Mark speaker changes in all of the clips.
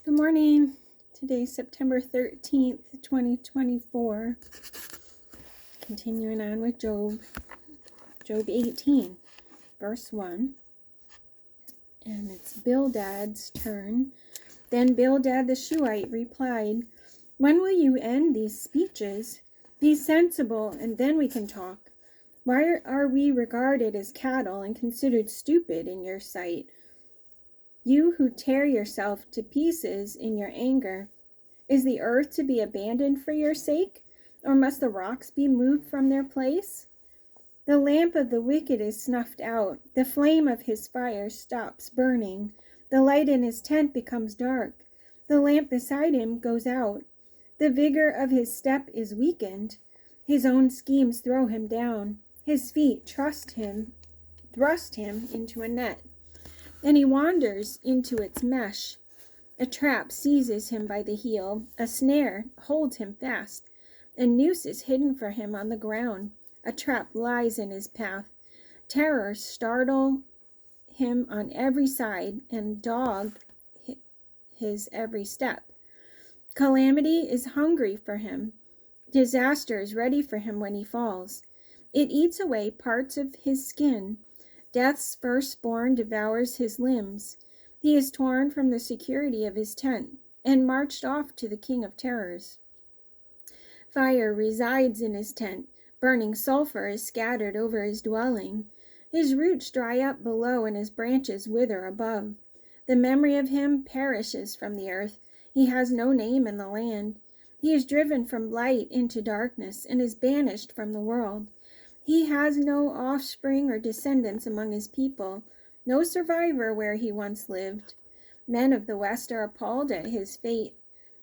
Speaker 1: Good morning. Today's September 13th, 2024. Continuing on with Job 18, verse 1. And it's Bildad's turn. Then Bildad the Shuhite replied, "When will you end these speeches? Be sensible, and then we can talk. Why are we regarded as cattle and considered stupid in your sight? You who tear yourself to pieces in your anger, is the earth to be abandoned for your sake, or must the rocks be moved from their place? The lamp of the wicked is snuffed out, the flame of his fire stops burning, the light in his tent becomes dark, the lamp beside him goes out, the vigor of his step is weakened, his own schemes throw him down, his feet thrust him into a net, and he wanders into its mesh. A trap seizes him by the heel, a snare holds him fast, a noose is hidden for him on the ground, a trap lies in his path. Terrors startle him on every side and dog his every step. Calamity is hungry for him. Disaster is ready for him when he falls. It eats away parts of his skin. Death's firstborn devours his limbs. He is torn from the security of his tent and marched off to the king of terrors. Fire resides in his tent. Burning sulfur is scattered over his dwelling. His roots dry up below and his branches wither above. The memory of him perishes from the earth. He has no name in the land. He is driven from light into darkness and is banished from the world. He has no offspring or descendants among his people, no survivor where he once lived. Men of the west are appalled at his fate.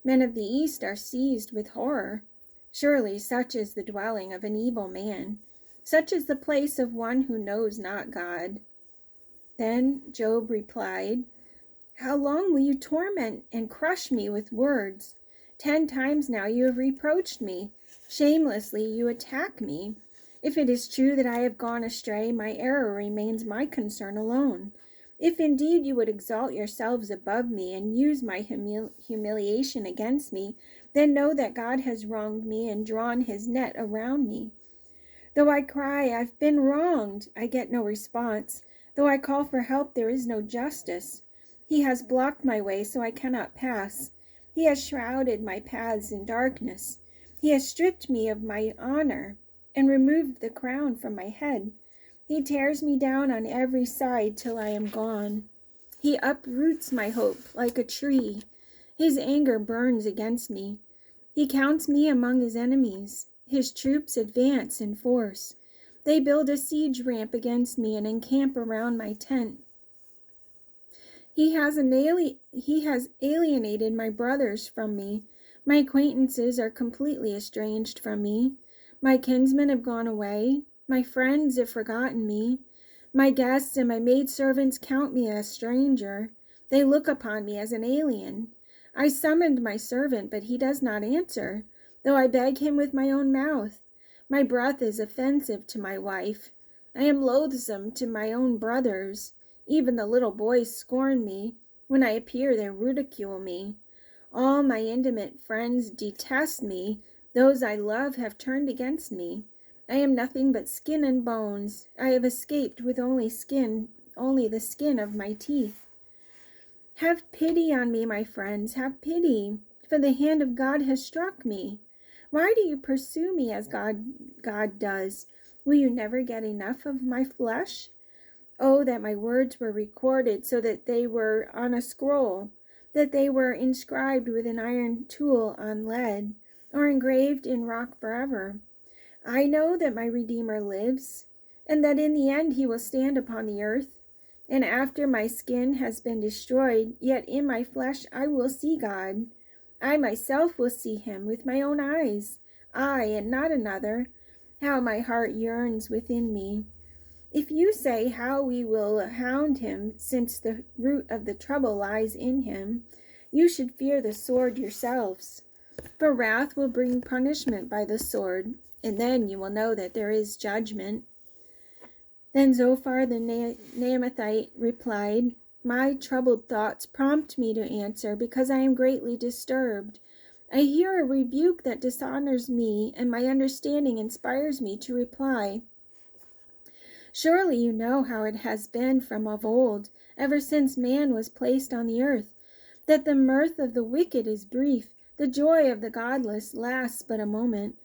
Speaker 1: Men of the east are seized with horror. Surely such is the dwelling of an evil man. Such is the place of one who knows not God." Then Job replied, "How long will you torment and crush me with words? 10 times now you have reproached me. Shamelessly you attack me. If it is true that I have gone astray, my error remains my concern alone. If indeed you would exalt yourselves above me and use my humiliation against me, then know that God has wronged me and drawn his net around me. Though I cry, I've been wronged, I get no response. Though I call for help, there is no justice. He has blocked my way so I cannot pass. He has shrouded my paths in darkness. He has stripped me of my honor and removed the crown from my head. He tears me down on every side till I am gone. He uproots my hope like a tree. His anger burns against me. He counts me among his enemies. His troops advance in force. They build a siege ramp against me and encamp around my tent. He has alienated my brothers from me. My acquaintances are completely estranged from me. My kinsmen have gone away. My friends have forgotten me. My guests and my maidservants count me a stranger. They look upon me as an alien. I summoned my servant, but he does not answer, though I beg him with my own mouth. My breath is offensive to my wife. I am loathsome to my own brothers. Even the little boys scorn me. When I appear, they ridicule me. All my intimate friends detest me. Those I love have turned against me. I am nothing but skin and bones. I have escaped with only the skin of my teeth. Have pity on me, my friends, have pity, for the hand of God has struck me. Why do you pursue me as God does? Will you never get enough of my flesh? Oh, that my words were recorded so that they were on a scroll, that they were inscribed with an iron tool on lead, or engraved in rock forever. I know that my Redeemer lives, and that in the end he will stand upon the earth. And after my skin has been destroyed, yet in my flesh I will see God. I myself will see him with my own eyes, I and not another. How my heart yearns within me. If you say how we will hound him, since the root of the trouble lies in him, you should fear the sword yourselves. For wrath will bring punishment by the sword, and then you will know that there is judgment." Then Zophar the Naamathite replied, my troubled thoughts prompt me to answer, because I am greatly disturbed. I hear a rebuke that dishonors me, and my understanding inspires me to reply. Surely you know how it has been from of old, ever since man was placed on the earth, that the mirth of the wicked is brief, the joy of the godless lasts but a moment.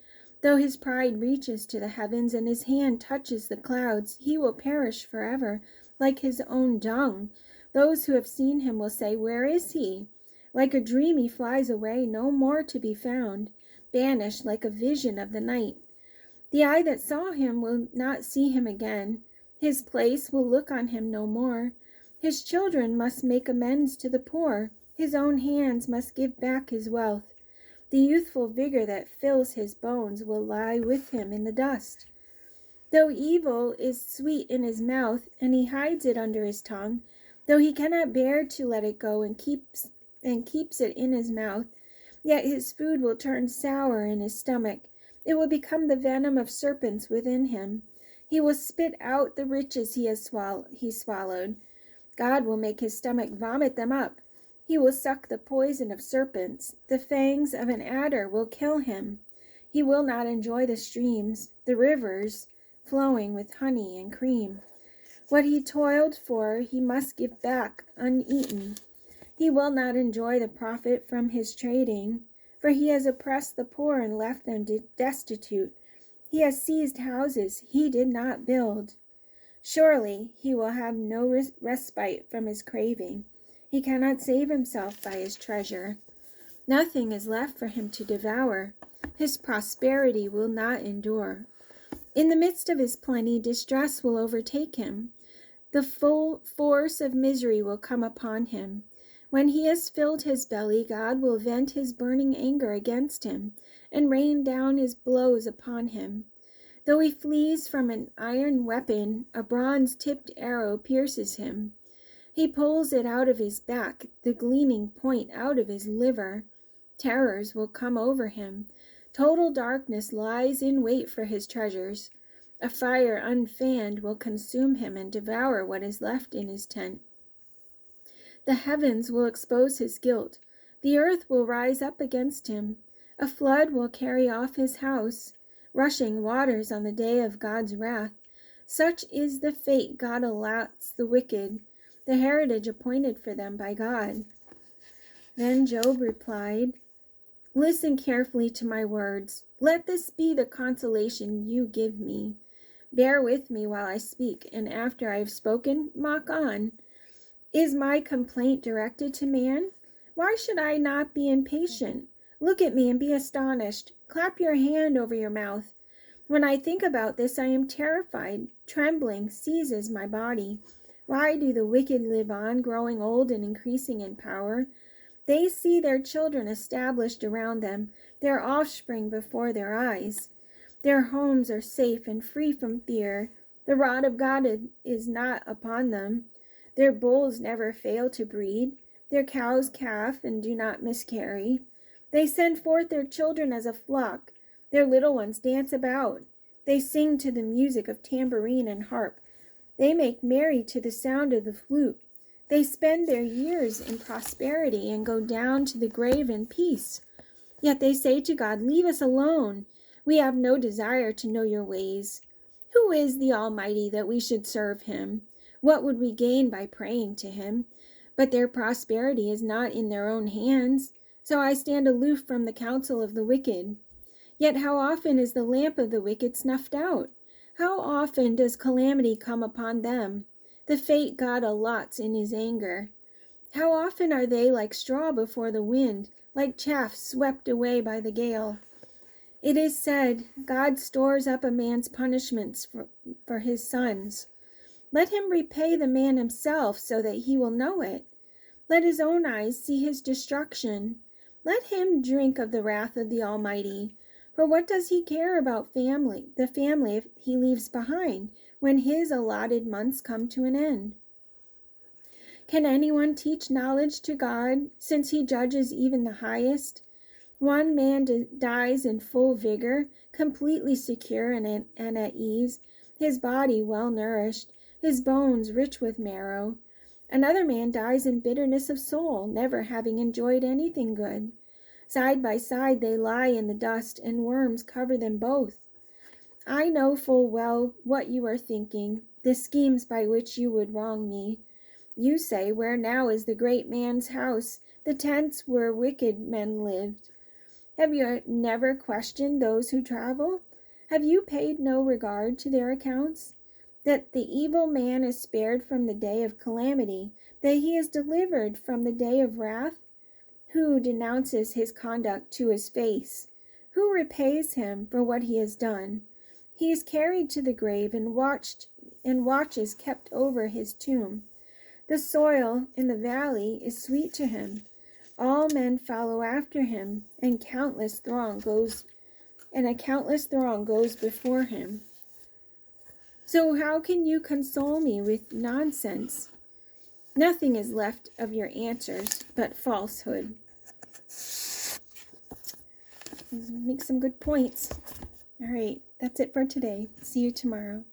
Speaker 1: Though his pride reaches to the heavens and his hand touches the clouds, he will perish forever, like his own dung. Those who have seen him will say, "Where is he?" Like a dream he flies away, no more to be found, banished like a vision of the night. The eye that saw him will not see him again. His place will look on him no more. His children must make amends to the poor. His own hands must give back his wealth. The youthful vigor that fills his bones will lie with him in the dust. Though evil is sweet in his mouth, and he hides it under his tongue, though he cannot bear to let it go and keeps it in his mouth, yet his food will turn sour in his stomach. It will become the venom of serpents within him. He will spit out the riches he swallowed. God will make his stomach vomit them up. He will suck the poison of serpents. The fangs of an adder will kill him. He will not enjoy the streams, the rivers, flowing with honey and cream. What he toiled for he must give back uneaten. He will not enjoy the profit from his trading, for he has oppressed the poor and left them destitute. He has seized houses he did not build. Surely he will have no respite from his craving. He cannot save himself by his treasure. Nothing is left for him to devour. His prosperity will not endure. In the midst of his plenty, distress will overtake him. The full force of misery will come upon him. When he has filled his belly, God will vent his burning anger against him and rain down his blows upon him. Though he flees from an iron weapon, a bronze-tipped arrow pierces him. He pulls it out of his back, the gleaming point out of his liver. Terrors will come over him. Total darkness lies in wait for his treasures. A fire unfanned will consume him and devour what is left in his tent. The heavens will expose his guilt. The earth will rise up against him. A flood will carry off his house, rushing waters on the day of God's wrath. Such is the fate God allots the wicked, the heritage appointed for them by God. Then Job replied, "Listen carefully to my words. Let this be the consolation you give me. Bear with me while I speak, and after I have spoken, mock on. Is my complaint directed to man? Why should I not be impatient? Look at me and be astonished. Clap your hand over your mouth. When I think about this, I am terrified. Trembling seizes my body. Why do the wicked live on, growing old and increasing in power? They see their children established around them, their offspring before their eyes. Their homes are safe and free from fear. The rod of God is not upon them. Their bulls never fail to breed. Their cows calf and do not miscarry. They send forth their children as a flock. Their little ones dance about. They sing to the music of tambourine and harp. They make merry to the sound of the flute. They spend their years in prosperity and go down to the grave in peace. Yet they say to God, 'Leave us alone. We have no desire to know your ways.' Who is the Almighty that we should serve him? What would we gain by praying to him? But their prosperity is not in their own hands. So I stand aloof from the counsel of the wicked. Yet how often is the lamp of the wicked snuffed out? How often does calamity come upon them, the fate God allots in his anger? How often are they like straw before the wind, like chaff swept away by the gale? It is said, God stores up a man's punishments for his sons. Let him repay the man himself so that he will know it. Let his own eyes see his destruction. Let him drink of the wrath of the Almighty. For what does he care about the family he leaves behind, when his allotted months come to an end? Can anyone teach knowledge to God, since he judges even the highest? One man dies in full vigor, completely secure and at ease, his body well nourished, his bones rich with marrow. Another man dies in bitterness of soul, never having enjoyed anything good. Side by side they lie in the dust, and worms cover them both. I know full well what you are thinking, the schemes by which you would wrong me. You say, where now is the great man's house, the tents where wicked men lived? Have you never questioned those who travel? Have you paid no regard to their accounts? That the evil man is spared from the day of calamity, that he is delivered from the day of wrath? Who denounces his conduct to his face? Who repays him for what he has done? He is carried to the grave, and watches kept over his tomb. The soil in the valley is sweet to him. All men follow after him, and a countless throng goes before him. So how can you console me with nonsense? Nothing is left of your answers but falsehood. Make some good points. All right, that's it for today. See you tomorrow.